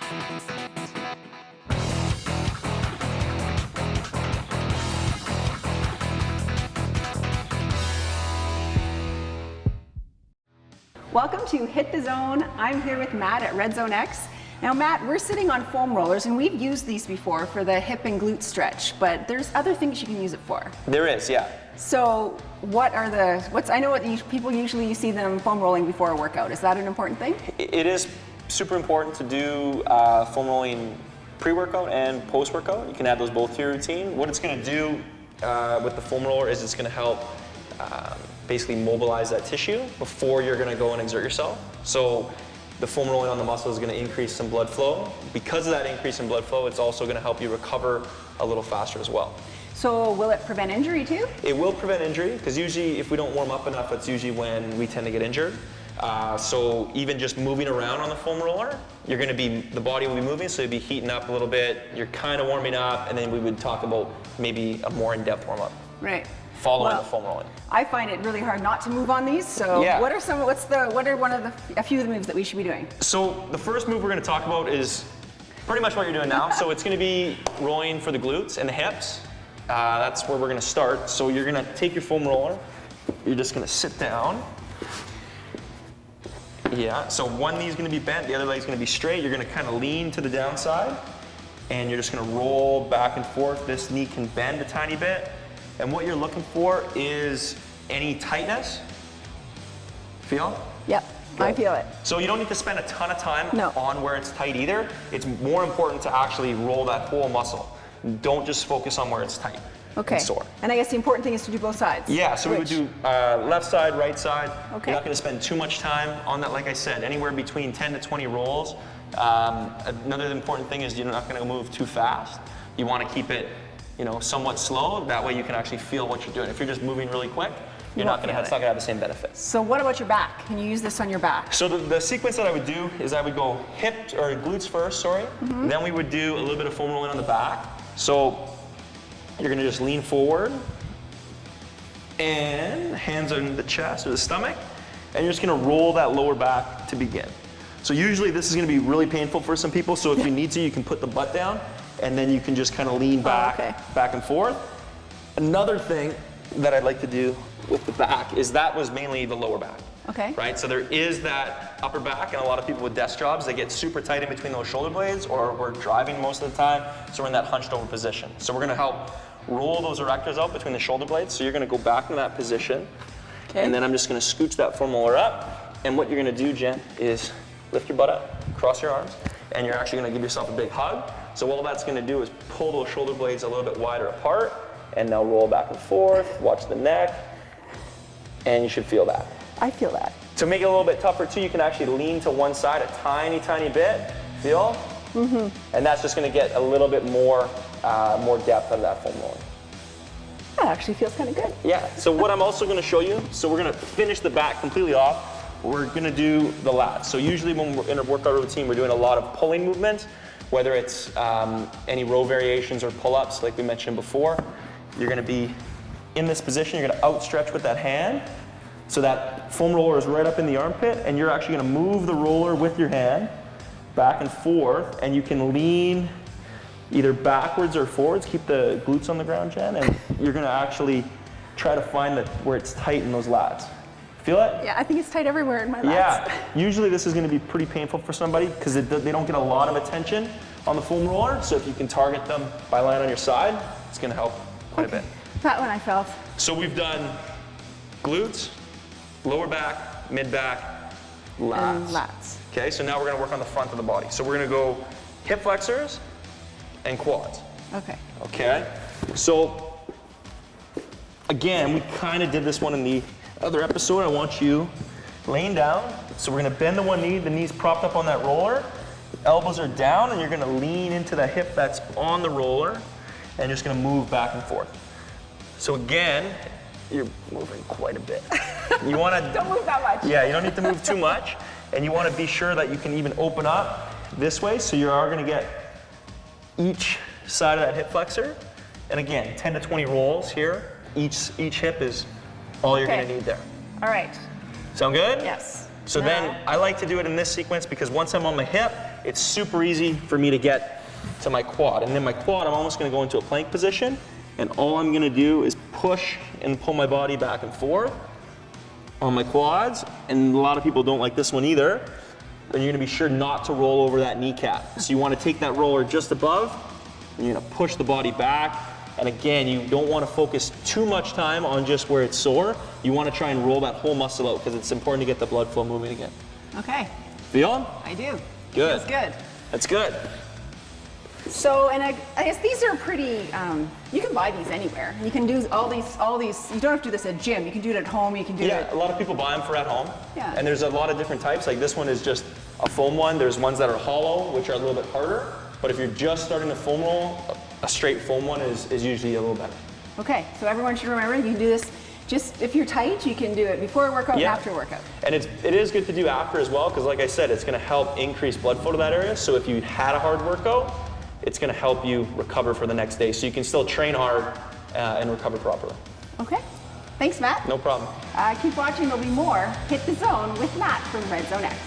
Welcome to HIIT the Zone. I'm here with Matt at Redzone X. Now Matt, we're sitting on foam rollers and we've used these before for the hip and glute stretch, but there's other things you can use it for. There is, yeah. So what are I know what people usually see them foam rolling before a workout. Is that an important thing? It is super important to do foam rolling pre-workout and post-workout. You can add those both to your routine. What it's gonna do with the foam roller is it's gonna help basically mobilize that tissue before you're gonna go and exert yourself. So the foam rolling on the muscle is gonna increase some blood flow. Because of that increase in blood flow, it's also gonna help you recover a little faster as well. So will it prevent injury too? It will prevent injury, because usually if we don't warm up enough, it's usually when we tend to get injured. So even just moving around on the foam roller, the body will be moving, so you'll be heating up a little bit, you're kind of warming up, and then we would talk about maybe a more in-depth warm up. Right. Following the foam rolling. I find it really hard not to move on these. So yeah. what are a few of the moves that we should be doing? So the first move we're going to talk about is pretty much what you're doing now. So it's going to be rolling for the glutes and the hips. That's where we're going to start. So you're going to take your foam roller. You're just going to sit down. Yeah. So one knee's going to be bent, the other leg's going to be straight. You're going to kind of lean to the downside, and you're just going to roll back and forth. This knee can bend a tiny bit. And what you're looking for is any tightness. Feel? Yep, good. I feel it. So you don't need to spend a ton of time No. on where it's tight either. It's more important to actually roll that whole muscle. Don't just focus on where it's tight and sore. And I guess the important thing is to do both sides. Yeah, so we would do left side, right side. Okay. You're not going to spend too much time on that. Like I said, anywhere between 10 to 20 rolls. Another important thing is you're not going to move too fast. You want to keep it somewhat slow. That way you can actually feel what you're doing. If you're just moving really quick, it's not going to have the same benefits. So what about your back? Can you use this on your back? So the sequence that I would do is I would go hip or glutes first, Then we would do a little bit of foam rolling on the back. So you're going to just lean forward and hands on the chest or the stomach, and you're just going to roll that lower back to begin. So usually this is going to be really painful for some people. So if you need to, you can put the butt down, and then you can just kind of lean back, back and forth. Another thing that I'd like to do with the back is that was mainly the lower back. Okay. Right, so there is that upper back, and a lot of people with desk jobs, they get super tight in between those shoulder blades, or we're driving most of the time, so we're in that hunched over position. So we're gonna help roll those erectors out between the shoulder blades. So you're gonna go back into that position, and then I'm just gonna scooch that foam roller up, and what you're gonna do, Jen, is lift your butt up, cross your arms, and you're actually gonna give yourself a big hug. So all that's gonna do is pull those shoulder blades a little bit wider apart, and now roll back and forth, watch the neck, and you should feel that. I feel that. To make it a little bit tougher too, you can actually lean to one side a tiny, tiny bit, feel? And that's just gonna get a little bit more depth on that foam rolling. That actually feels kind of good. Yeah, so what I'm also gonna show you, so we're gonna finish the back completely off, we're gonna do the lats. So usually when we're in a workout routine, we're doing a lot of pulling movements, whether it's any row variations or pull-ups like we mentioned before. You're gonna be in this position, you're gonna outstretch with that hand, so that foam roller is right up in the armpit, and you're actually gonna move the roller with your hand back and forth, and you can lean either backwards or forwards. Keep the glutes on the ground, Jen, and you're gonna actually try to find where it's tight in those lats. Feel it? Yeah, I think it's tight everywhere in my lats. Yeah, usually this is gonna be pretty painful for somebody because they don't get a lot of attention on the foam roller, so if you can target them by lying on your side, it's gonna help quite a bit. That one I felt. So we've done glutes, lower back, mid back, lats. And lats. Okay, so now we're gonna work on the front of the body. So we're gonna go hip flexors and quads. Okay. Okay, so again, we kind of did this one in the other episode. I want you laying down. So we're gonna bend the one knee, the knee's propped up on that roller, elbows are down, and you're gonna lean into the hip that's on the roller, and just gonna move back and forth. So again, you're moving quite a bit. You wanna- Don't move that much. Yeah, you don't need to move too much, and you wanna be sure that you can even open up this way, so you are gonna get each side of that hip flexor. And again, 10 to 20 rolls here. Each hip is all you're gonna need there. All right. Sound good? Yes. So then I like to do it in this sequence because once I'm on my hip, it's super easy for me to get to my quad. And then my quad, I'm almost gonna go into a plank position, and all I'm gonna do is push and pull my body back and forth on my quads. And a lot of people don't like this one either. Then you're gonna be sure not to roll over that kneecap. So you wanna take that roller just above, and you're gonna push the body back. And again, you don't wanna focus too much time on just where it's sore. You wanna try and roll that whole muscle out because it's important to get the blood flow moving again. Okay. Feel? I do. Good. Feels good. That's good. So, and I guess these are pretty, you can buy these anywhere. You can do all these, you don't have to do this at gym. You can do it at home, you can do Yeah, it. a lot of people buy them for at home. Yeah. And there's a lot of different types. Like this one is just a foam one. There's ones that are hollow, which are a little bit harder. But if you're just starting to foam roll, a straight foam one is usually a little better. Okay, so everyone should remember you can do this just if you're tight, you can do it before a workout and after a workout. And it is good to do after as well, because like I said, it's gonna help increase blood flow to that area. So if you had a hard workout, it's gonna help you recover for the next day. So you can still train hard and recover properly. Okay, thanks Matt. No problem. Keep watching, there'll be more Hit the Zone with Matt from Redzone X.